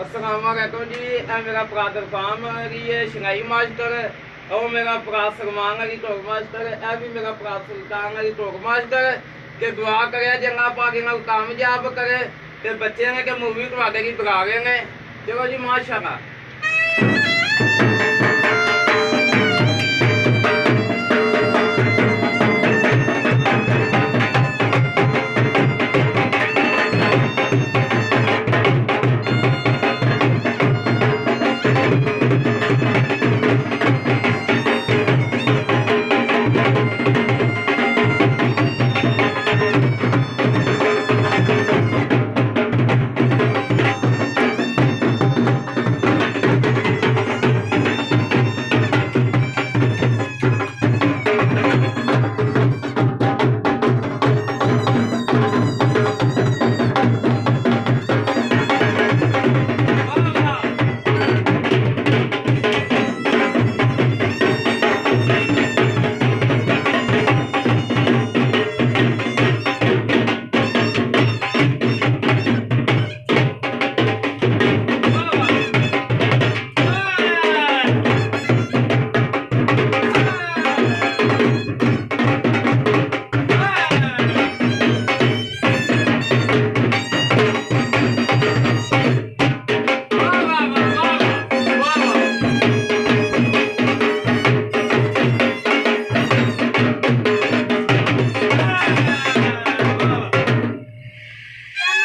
अस्सलामुअलैकुम जी। मेरा brother form है शंघाई मास्टर और मेरा भरा सलमान अली टोक मास्टर है भी मेरा भरा सुल्तान अली टोक मास्टर के दुआ करे जंगा पाक कामयाब करे ते बच्चे ने के मूवी तुहाडे की दिखा रहे हैं। चलो जी माशाअल्लाह।